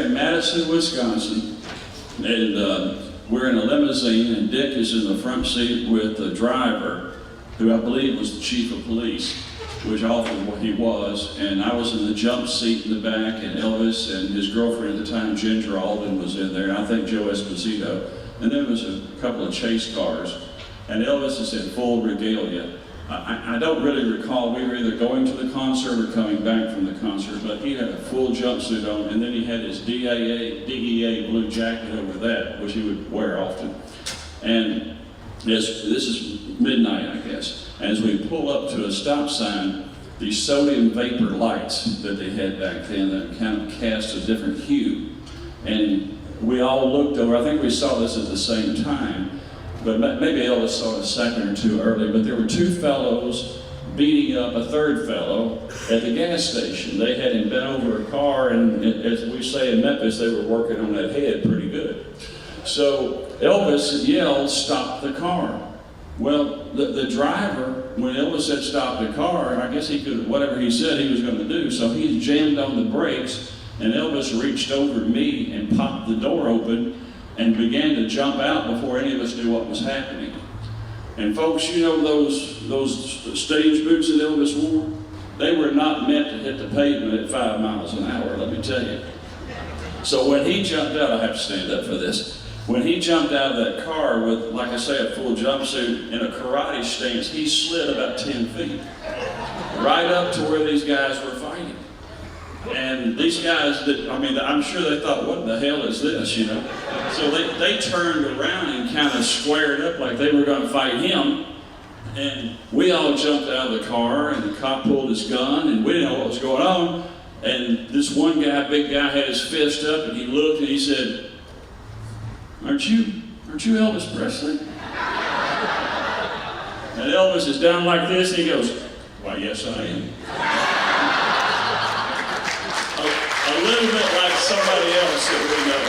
in Madison, Wisconsin, and we're in a limousine, and Dick is in the front seat with the driver, who I believe was the chief of police, which often what he was, and I was in the jump seat in the back, and Elvis and his girlfriend at the time, Ginger Alden, was in there, and I think Joe Esposito, and there was a couple of chase cars, and Elvis is in full regalia. I don't really recall, we were either going to the concert or coming back from the concert, but he had a full jumpsuit on, and then he had his DEA blue jacket over that, which he would wear often. And this is midnight, I guess. As we pull up to a stop sign, these sodium vapor lights that they had back then that kind of cast a different hue. And we all looked over, I think we saw this at the same time, but maybe Elvis saw it a second or two early, but there were two fellows beating up a third fellow at the gas station. They had him bent over a car, and as we say in Memphis, they were working on that head pretty good. So Elvis yelled, "Stop the car." Well, the driver, when Elvis said stop the car, I guess he could, whatever he said he was going to do, so he jammed on the brakes, and Elvis reached over me and popped the door open and began to jump out before any of us knew what was happening. And folks, you know those stage boots that Elvis wore? They were not meant to hit the pavement at 5 miles an hour, let me tell you. So when he jumped out, I have to stand up for this. When he jumped out of that car with, like I say, a full jumpsuit in a karate stance, he slid about 10 feet, right up to where these guys were fighting. And these guys, I'm sure they thought, what the hell is this, you know? So they turned around and kind of squared up like they were going to fight him. And we all jumped out of the car, and the cop pulled his gun, and we didn't know what was going on. And this one guy, big guy, had his fist up, and he looked and he said, Aren't you Elvis Presley? And Elvis is down like this, and he goes, "Why, yes, I am." A little bit like somebody else that we know.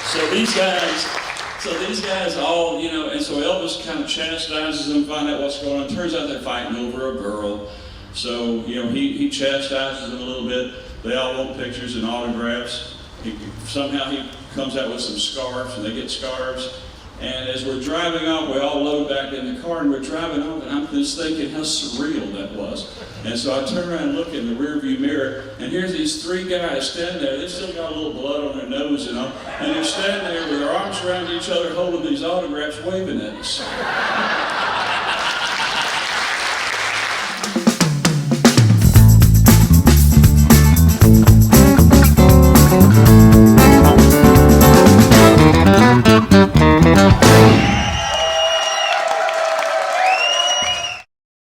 So these guys all, you know, and so Elvis kind of chastises them, find out what's going on. Turns out they're fighting over a girl. So, you know, he chastises them a little bit. They all want pictures and autographs. Somehow he comes out with some scarves, and they get scarves. And as we're driving off, we all load back in the car, and we're driving off, and I'm just thinking how surreal that was. And so I turn around and look in the rearview mirror, and here's these three guys standing there. They've still got a little blood on their nose, you know, and they're standing there with their arms around each other, holding these autographs, waving at us.